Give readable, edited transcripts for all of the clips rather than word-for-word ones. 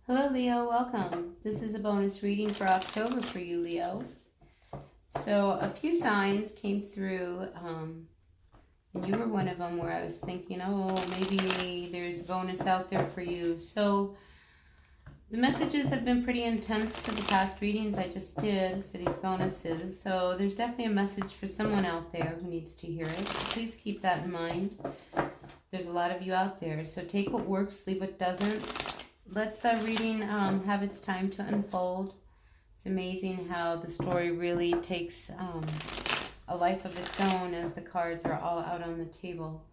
Hello Leo, welcome. This is a bonus reading for October for you, Leo. So a few signs came through, and you were one of them where I was thinking, oh, maybe there's bonus out there for you. So the messages have been pretty intense for the past readings I just did for these bonuses. So there's definitely a message for someone out there who needs to hear it. So please keep that in mind. There's a lot of you out there. So take what works, leave what doesn't. Let the reading have its time to unfold. It's amazing how the story really takes a life of its own as the cards are all out on the table.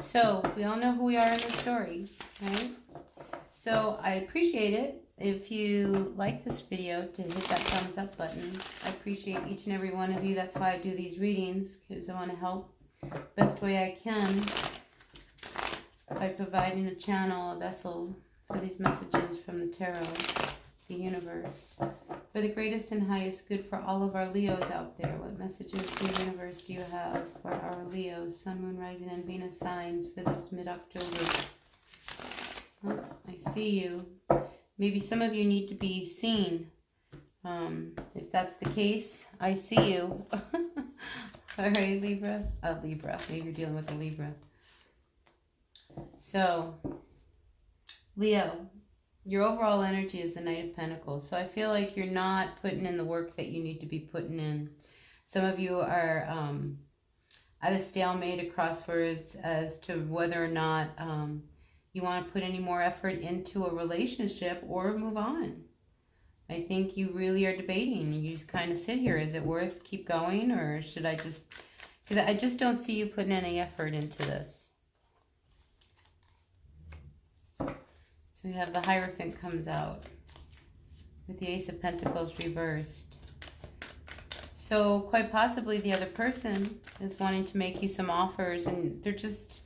So we all know who we are in the story, right? So I appreciate it if you like this video to hit that thumbs up button. I appreciate each and every one of you. That's why I do these readings, because I want to help best way I can by providing a channel, a vessel for these messages from the tarot, the universe, for the greatest and highest good for all of our Leos out there. What messages the universe do you have for our Leos, Sun, Moon, Rising, and Venus signs for this mid-October? Oh, I see you. Maybe some of you need to be seen. If that's the case, I see you. All right, Libra. Libra. Maybe you're dealing with a Libra. So, Leo, your overall energy is the Knight of Pentacles. So I feel like you're not putting in the work that you need to be putting in. Some of you are at a stalemate, a crossroads as to whether or not you want to put any more effort into a relationship or move on. I think you really are debating. You kind of sit here. Is it worth keep going, or should I just... Because I just don't see you putting any effort into this. So we have the Hierophant comes out with the Ace of Pentacles reversed. So quite possibly the other person is wanting to make you some offers, and they're just,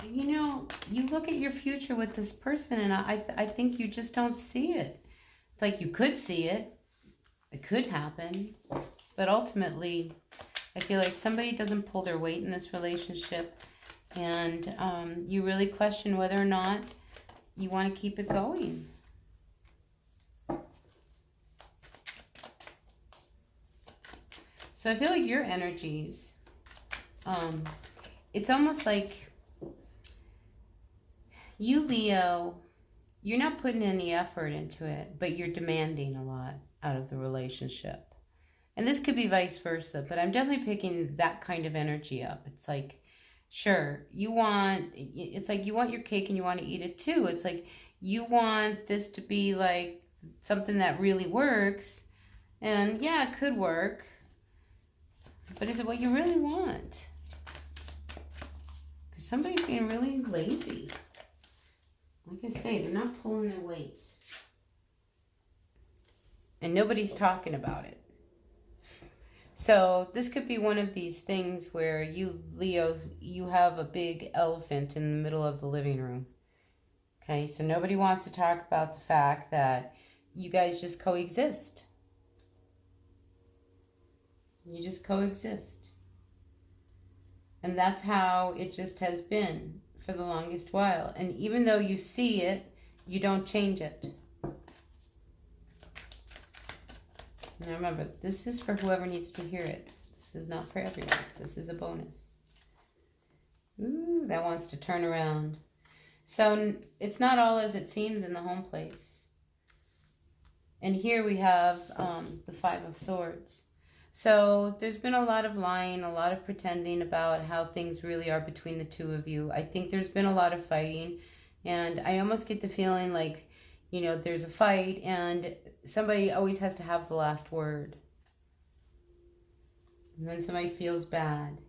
you know, you look at your future with this person and I think you just don't see it. It's like you could see it. It could happen. But ultimately, I feel like somebody doesn't pull their weight in this relationship, and you really question whether or not you want to keep it going. So I feel like your energies, it's almost like you, Leo, you're not putting any effort into it, but you're demanding a lot out of the relationship. And this could be vice versa, but I'm definitely picking that kind of energy up. It's like, sure, it's like you want your cake and you want to eat it too. It's like you want this to be like something that really works. And yeah, it could work. But is it what you really want? Because somebody's being really lazy. Like I say, they're not pulling their weight. And nobody's talking about it. So this could be one of these things where you, Leo, you have a big elephant in the middle of the living room. Okay, so nobody wants to talk about the fact that you guys just coexist. You just coexist. And that's how it just has been for the longest while. And even though you see it, you don't change it. Now remember, this is for whoever needs to hear it. This is not for everyone. This is a bonus. Ooh, that wants to turn around. So it's not all as it seems in the home place. And here we have the Five of Swords. So there's been a lot of lying, a lot of pretending about how things really are between the two of you. I think there's been a lot of fighting. And I almost get the feeling like, you know, there's a fight and somebody always has to have the last word. And then somebody feels bad.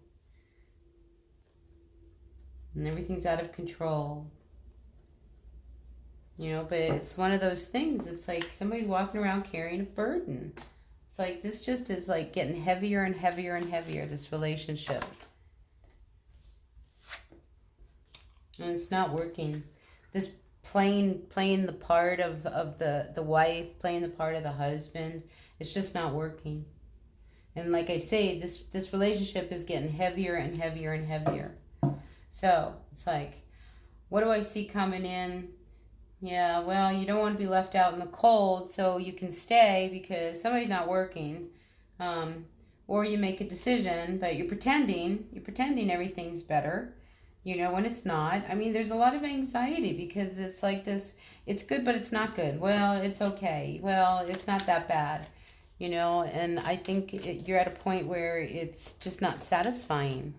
And everything's out of control. You know, but it's one of those things. It's like somebody's walking around carrying a burden. It's like this just is like getting heavier and heavier and heavier, this relationship. And it's not working. This playing the part of the wife, playing the part of the husband, it's just not working. And like I say, this relationship is getting heavier and heavier and heavier. So it's like, what do I see coming in? Yeah, well, you don't want to be left out in the cold, so you can stay because somebody's not working. Um, or you make a decision, but you're pretending everything's better, when it's not. I mean, there's a lot of anxiety because it's like this, it's good, but it's not good. Well, it's okay. Well, it's not that bad, and I think you're at a point where it's just not satisfying.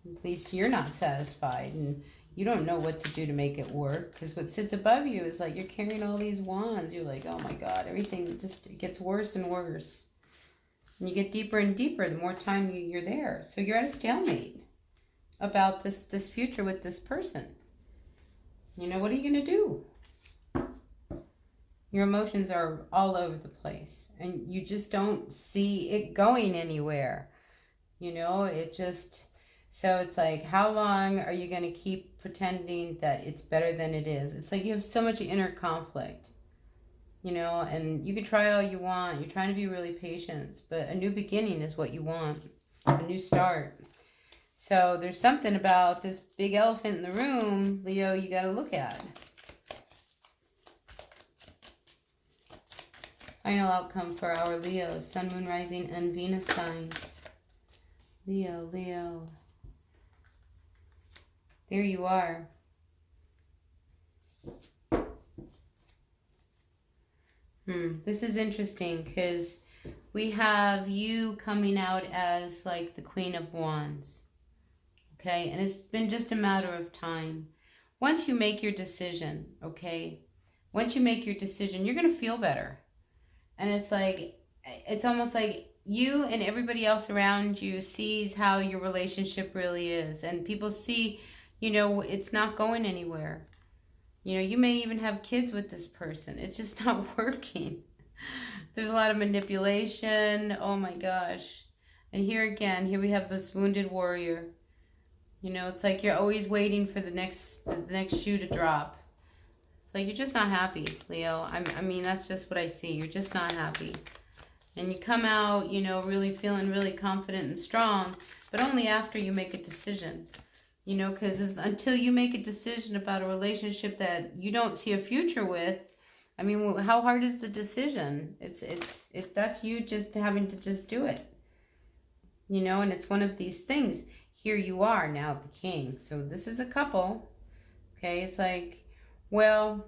At least you're not satisfied, and you don't know what to do to make it work, because what sits above you is like you're carrying all these wands. You're like, oh my God, everything just gets worse and worse. And you get deeper and deeper the more time you're there. So you're at a stalemate about this future with this person. What are you going to do? Your emotions are all over the place, and you just don't see it going anywhere. It just... So it's like, how long are you going to keep pretending that it's better than it is? It's like you have so much inner conflict, and you can try all you want. You're trying to be really patient, but a new beginning is what you want, a new start. So there's something about this big elephant in the room, Leo, you got to look at. Final outcome for our Leos, Sun, Moon, Rising, and Venus signs. Leo. There you are. This is interesting because we have you coming out as like the Queen of Wands. Okay, and it's been just a matter of time. Once you make your decision, okay, once you make your decision, you're going to feel better. And it's almost like you and everybody else around you sees how your relationship really is. And people see, it's not going anywhere. You may even have kids with this person. It's just not working. There's a lot of manipulation. Oh my gosh. And here we have this wounded warrior. It's like you're always waiting for the next shoe to drop. It's like you're just not happy, Leo. I mean, that's just what I see. You're just not happy. And you come out, really feeling really confident and strong, but only after you make a decision. Because until you make a decision about a relationship that you don't see a future with, I mean, how hard is the decision? That's you just having to just do it. And it's one of these things. Here you are now, the king. So this is a couple. Okay, it's like, well,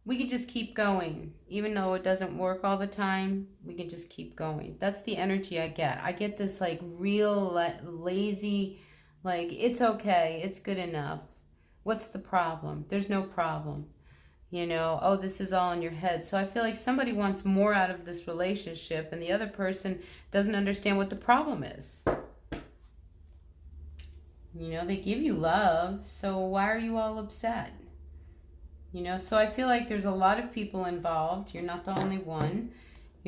we can just keep going. Even though it doesn't work all the time, we can just keep going. That's the energy I get. I get this like real lazy... Like, it's okay. It's good enough. What's the problem? There's no problem. Oh, this is all in your head. So I feel like somebody wants more out of this relationship and the other person doesn't understand what the problem is. They give you love. So why are you all upset? So I feel like there's a lot of people involved. You're not the only one.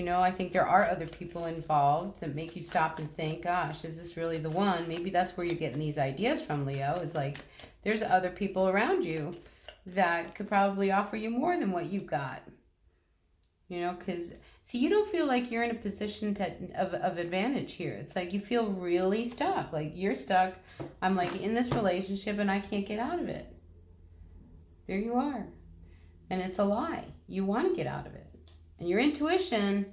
I think there are other people involved that make you stop and think, gosh, is this really the one? Maybe that's where you're getting these ideas from, Leo. Is like, there's other people around you that could probably offer you more than what you got. Because, see, you don't feel like you're in a position of advantage here. It's like you feel really stuck. Like, you're stuck. I'm like in this relationship and I can't get out of it. There you are. And it's a lie. You want to get out of it. And your intuition,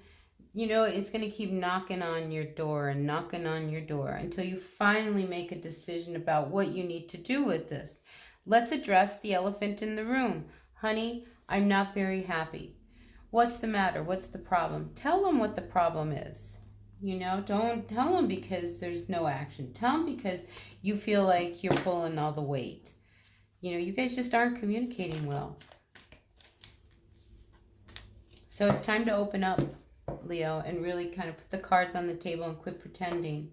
it's going to keep knocking on your door and knocking on your door until you finally make a decision about what you need to do with this. Let's address the elephant in the room. Honey, I'm not very happy. What's the matter? What's the problem? Tell them what the problem is. Don't tell them because there's no action. Tell them because you feel like you're pulling all the weight. You guys just aren't communicating well. So it's time to open up, Leo, and really kind of put the cards on the table and quit pretending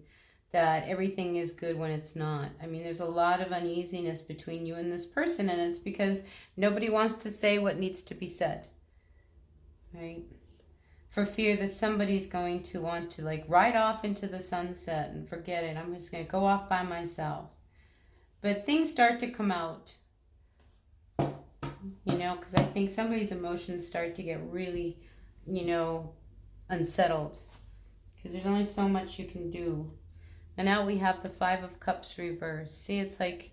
that everything is good when it's not. I mean, there's a lot of uneasiness between you and this person, and it's because nobody wants to say what needs to be said, right? For fear that somebody's going to want to like ride off into the sunset and forget it. I'm just going to go off by myself. But things start to come out. Because I think somebody's emotions start to get really, unsettled. Because there's only so much you can do. And now we have the 5 of Cups reversed. See, it's like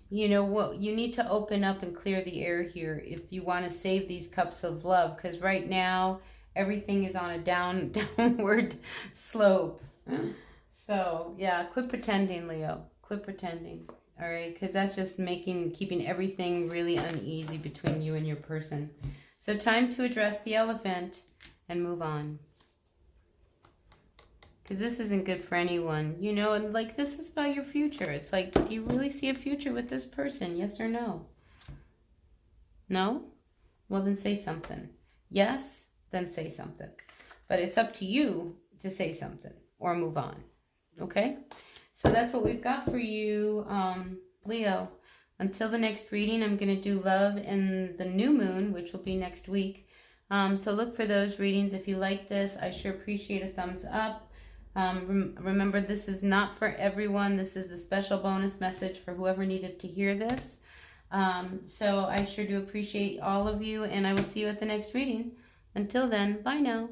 you know what, you need to open up and clear the air here if you want to save these cups of love, because right now everything is on a downward slope. So yeah, quit pretending, Leo. Quit pretending. All right, because that's just keeping everything really uneasy between you and your person. So time to address the elephant and move on. Because this isn't good for anyone, you know, and like this is about your future. It's like, do you really see a future with this person? Yes or no? No? Well, then say something. Yes? Then say something. But it's up to you to say something or move on. Okay? So that's what we've got for you, Leo. Until the next reading, I'm going to do love in the new moon, which will be next week. So look for those readings. If you like this, I sure appreciate a thumbs up. Remember, this is not for everyone. This is a special bonus message for whoever needed to hear this. So I sure do appreciate all of you, and I will see you at the next reading. Until then, bye now.